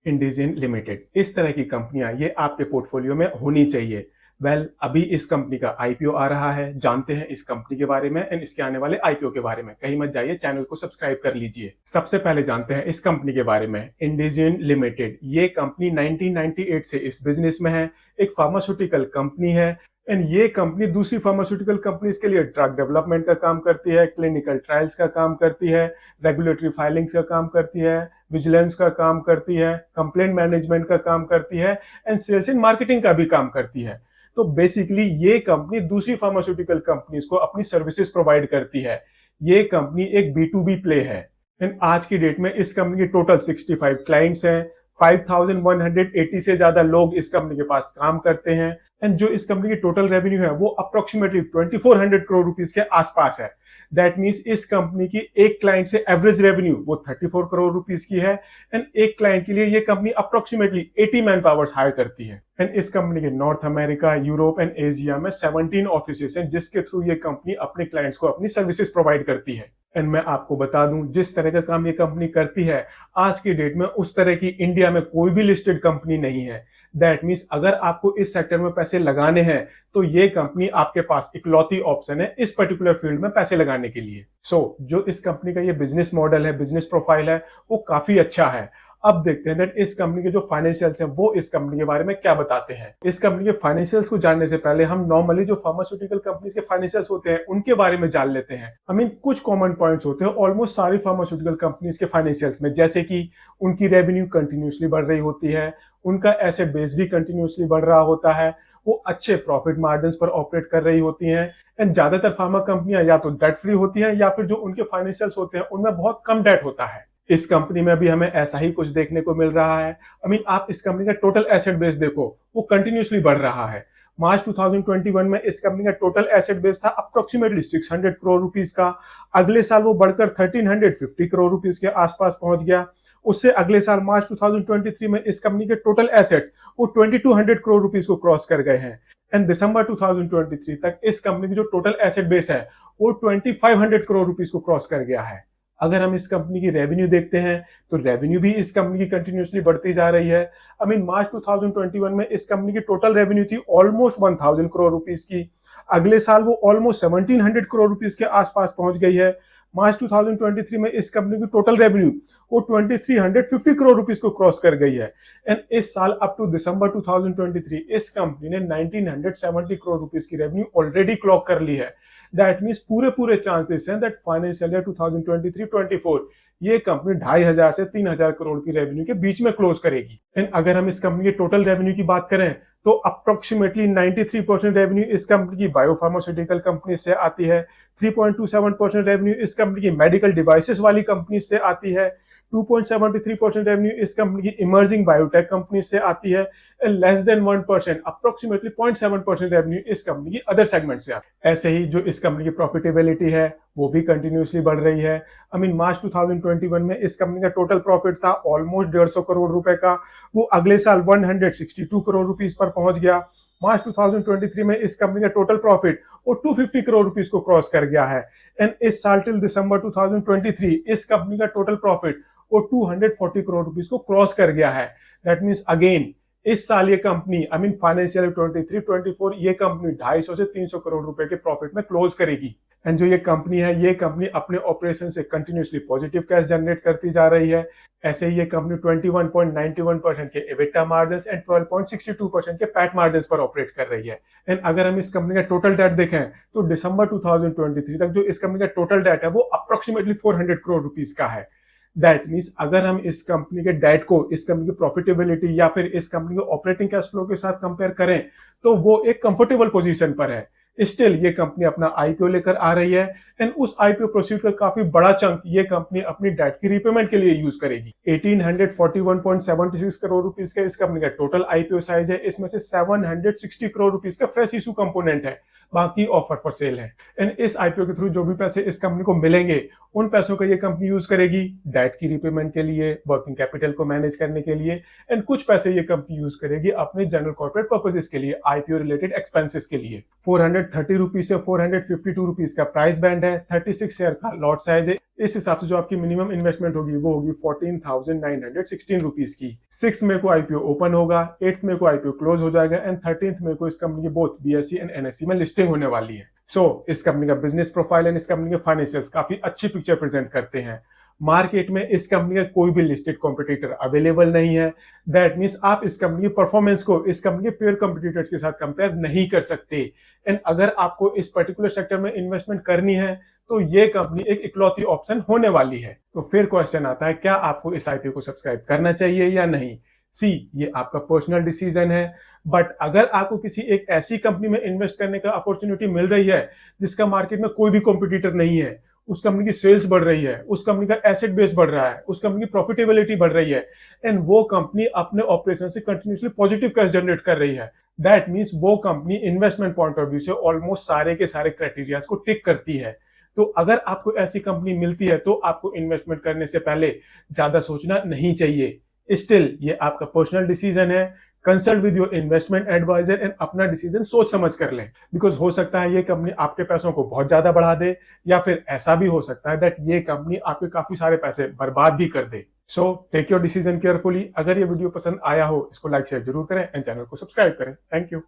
इंडिजिन limited, इस तरह की कंपनियां ये आपके पोर्टफोलियो में होनी चाहिए। अभी इस कंपनी का आईपीओ आ रहा है, जानते हैं इस कंपनी के बारे में एंड इसके आने वाले आईपीओ के बारे में। कहीं मत जाइए, चैनल को सब्सक्राइब कर लीजिए। सबसे पहले जानते हैं इस कंपनी के बारे में। इंडिजिन लिमिटेड ये कंपनी 1998 से इस बिजनेस में है। एक फार्मास्यूटिकल कंपनी है एंड ये कंपनी दूसरी फार्मास्यूटिकल कंपनीज के लिए ड्रग डेवलपमेंट का काम करती है, क्लिनिकल ट्रायल्स का काम करती है, रेगुलेटरी फाइलिंग्स का काम करती है, विजिलेंस का काम करती है, कंप्लेंट मैनेजमेंट का काम करती है एंड सेल्स एंड मार्केटिंग का भी काम करती है। तो बेसिकली ये कंपनी दूसरी फार्मास्यूटिकल कंपनीज को अपनी सर्विसेज प्रोवाइड करती है। ये कंपनी एक B2B प्ले है एंड आज की डेट में इस कंपनी के टोटल 65 क्लाइंट्स हैं। 5180 से ज्यादा लोग इस कंपनी के पास काम करते हैं एंड जो इस कंपनी की टोटल रेवेन्यू है वो अप्रोक्सीमेटली 2400 करोड़ रुपीस के आसपास है। दैट मीन्स इस कंपनी की एक क्लाइंट से एवरेज रेवेन्यू वो 34 करोड़ रुपीस की है एंड एक क्लाइंट के लिए ये company approximately 80 man powers hire करती है। एंड इस कंपनी के North America, Europe and Asia में 17 ऑफिसेस हैं जिसके थ्रू ये कंपनी अपने क्लाइंट्स को अपनी सर्विसेज प्रोवाइड करती है। एंड मैं आपको बता दूं, जिस तरह का काम ये कंपनी करती है आज की डेट में उस तरह की इंडिया में कोई भी लिस्टेड कंपनी नहीं है। दैट मीन्स अगर आपको इस सेक्टर में पैसे लगाने हैं तो ये कंपनी आपके पास इकलौती ऑप्शन है इस पर्टिकुलर फील्ड में पैसे लगाने के लिए। जो इस कंपनी का ये बिजनेस मॉडल है, बिजनेस प्रोफाइल है, वो काफी अच्छा है। अब देखते हैं दैट इस कंपनी के जो फाइनेंशियल्स हैं वो इस कंपनी के बारे में क्या बताते हैं। इस कंपनी के फाइनेंशियल्स को जानने से पहले हम नॉर्मली जो फार्मास्यूटिकल कंपनीज के फाइनेंशियल्स होते हैं उनके बारे में जान लेते हैं। कुछ कॉमन पॉइंट्स होते हैं ऑलमोस्ट सारी फार्मास्यूटिकल कंपनीज के फाइनेंशियल्स में, जैसे कि उनकी रेवेन्यू कंटिन्यूसली बढ़ रही होती है, उनका एसेट बेस भी कंटिन्यूसली बढ़ रहा होता है, वो अच्छे प्रॉफिट मार्जिन पर ऑपरेट कर रही होती हैं एंड ज्यादातर फार्मा कंपनियां या तो डेट फ्री होती हैं या फिर जो उनके फाइनेंशियल्स होते हैं उनमें बहुत कम डेट होता है। इस कंपनी में भी हमें ऐसा ही कुछ देखने को मिल रहा है। आप इस कंपनी का टोटल एसेट बेस देखो, वो कंटिन्यूसली बढ़ रहा है। मार्च 2021 में इस कंपनी का टोटल एसेट बेस था अप्रोक्सीमेटली 600 करोड़ रुपीस का। अगले साल वो बढ़कर 1350 करोड़ रुपीस के आसपास पहुंच गया। उससे अगले साल मार्च 2023 में इस कंपनी के टोटल एसेट्स वो 2200 करोड़ रुपीस को क्रॉस कर गए हैं एंड दिसंबर 2023 तक इस कंपनी की जो टोटल एसेट बेस है वो 2500 करोड़ रुपीस को क्रॉस कर गया है। अगर हम इस कंपनी की रेवेन्यू देखते हैं तो रेवेन्यू भी इस कंपनी की कंटिन्यूसली बढ़ती जा रही है। मार्च 2021 में इस कंपनी की टोटल रेवेन्यू थी ऑलमोस्ट 1000 करोड़ रुपीस की। अगले साल वो ऑलमोस्ट 1700 करोड़ रुपीस के आसपास पहुंच गई है। मार्च 2023 में इस कंपनी की टोटल रेवेन्यू वो 2350 करोड़ रुपीस को क्रॉस कर गई है एंड इस साल अप टू दिसंबर 2023 इस कंपनी ने 1970 करोड़ रुपीस की रेवेन्यू ऑलरेडी क्लॉक कर ली है। दैट मीन्स पूरे चांसेस हैं दैट फाइनेंशियल ईयर 2023-24 ये कंपनी 2500 से 3000 करोड़ की रेवेन्यू के बीच में क्लोज करेगी। एंड अगर हम इस कंपनी के टोटल रेवेन्यू की बात करें तो अप्रोक्सीमेटली 93% रेवेन्यू इस कंपनी की बायोफार्मास्यूटिकल कंपनी से आती है, 3.27% रेवेन्यू इस कंपनी की मेडिकल डिवाइसेस वाली कंपनी से आती है, 2.73% रेवेन्यू इस कंपनी की इमर्जिंग बायोटेक कंपनी से आती है and less than 1% approximately 0.7% revenue इस कंपनी की अदर सेगमेंट से आती है। ऐसे ही जो इस कंपनी की प्रॉफिटेबिलिटी है वो भी कंटिन्यूसली बढ़ रही है। मार्च 2021 में इस कंपनी का टोटल प्रॉफिट था ऑलमोस्ट 150 करोड़ रुपए का, वो अगले साल 162 करोड़ रुपीस पर पहुंच गया। मार्च 2023 में इस कंपनी का टोटल प्रॉफिट वो 250 करोड़ रुपीस को क्रॉस कर गया है एंड इस साल टिल दिसंबर 2023 इस कंपनी का टोटल प्रॉफिट वो 240 करोड़ रुपीस को क्रॉस कर गया है। दैट मीन्स अगेन इस साल ये कंपनी फाइनेंशियल 23-24 ये कंपनी 250 से 300 करोड़ रुपए के प्रॉफिट में क्लोज करेगी। एंड जो ये कंपनी है ये कंपनी अपने ऑपरेशन से कंटिन्यूसली पॉजिटिव कैश जनरेट करती जा रही है। ऐसे ही ये कंपनी 21.91% के एबिटा मार्जिन एंड 12.62% के पैट मार्जिन पर ऑपरेट कर रही है। एंड अगर हम इस कंपनी का टोटल डेट देखें तो दिसंबर 2023 तक जो इस कंपनी का टोटल डेट है वो अप्रोक्सीमेटली 400 करोड़ रुपीस का है। दैट मीन्स अगर हम इस कंपनी के डेट को इस कंपनी की प्रॉफिटेबिलिटी या फिर इस कंपनी के ऑपरेटिंग कैश फ्लो के साथ कंपेयर करें तो वो एक कंफर्टेबल पोजीशन पर है। स्टिल ये कंपनी अपना आईपीओ लेकर आ रही है एंड उस आईपीओ प्रोसीड का काफी बड़ा चंक ये कंपनी अपनी डेट की रीपेमेंट के लिए यूज करेगी। 1841.76 करोड़ रुपीस का इस कंपनी का टोटल आईपीओ साइज है, इसमें से 760 करोड़ रुपीस का फ्रेश इशू कंपोनेंट है, बाकी ऑफर फॉर सेल है। एंड इस आईपीओ के थ्रू जो भी पैसे इस कंपनी को मिलेंगे उन पैसों का ये कंपनी यूज करेगी डेट की रीपेमेंट के लिए, वर्किंग कैपिटल को मैनेज करने के लिए एंड कुछ पैसे ये कंपनी यूज करेगी अपने जनरल कॉर्पोरेट पर्पसेस के लिए, आईपीओ रिलेटेड एक्सपेंसेस के लिए। 430 रुपीज से 452 रुपीज का प्राइस बैंड है, 36 शेयर का लॉट साइज है। इस हिसाब से जो आपकी मिनिमम इन्वेस्टमेंट होगी वो होगी 14,916 रुपीज की। 6 मई को आईपीओ ओपन होगा, 8 मई को आईपीओ क्लोज हो जाएगा एंड 13 मई को इस कंपनी की बोथ बीएसई एंड एनएसई में लिस्टिंग होने वाली है। इस कंपनी का बिजनेस प्रोफाइल एंड इस कंपनी के फाइनेंशियल्स काफी अच्छी पिक्चर प्रेजेंट करते हैं। मार्केट में इस कंपनी का कोई भी लिस्टेड कॉम्पिटिटर अवेलेबल नहीं है। दैट मीन्स आप इस कंपनी की परफॉर्मेंस को इस कंपनी के पेयर कॉम्पिटिटर्स के साथ कंपेयर नहीं कर सकते। एंड अगर आपको इस पर्टिकुलर सेक्टर में इन्वेस्टमेंट करनी है तो ये कंपनी एक इकलौती ऑप्शन होने वाली है। तो फिर क्वेश्चन आता है, क्या आपको इस आईपीओ को सब्सक्राइब करना चाहिए या नहीं? ये आपका पर्सनल डिसीजन है, बट अगर आपको किसी एक ऐसी कंपनी में इन्वेस्ट करने का अपॉर्चुनिटी मिल रही है जिसका मार्केट में कोई भी कॉम्पिटिटर नहीं है, उस कंपनी की सेल्स बढ़ रही है, उस कंपनी का एसेट बेस बढ़ रहा है, उस कंपनी की प्रॉफिटेबिलिटी बढ़ रही है एंड वो कंपनी अपने ऑपरेशन से कंटिन्यूसली पॉजिटिव कैश जनरेट कर रही है, दैट मीन्स वो company investment point of view से ऑलमोस्ट सारे के सारे क्राइटेरिया को टिक करती है। तो अगर आपको ऐसी कंपनी मिलती है तो आपको इन्वेस्टमेंट करने से पहले ज्यादा सोचना नहीं चाहिए। स्टिल ये आपका पर्सनल डिसीजन है। Consult with your investment advisor and अपना डिसीजन सोच समझ कर लें, बिकॉज हो सकता है ये कंपनी आपके पैसों को बहुत ज्यादा बढ़ा दे, या फिर ऐसा भी हो सकता है दैट ये कंपनी आपके काफी सारे पैसे बर्बाद भी कर दे। Take your decision carefully. अगर ये वीडियो पसंद आया हो इसको लाइक शेयर जरूर करें एंड चैनल को सब्सक्राइब करें। Thank you.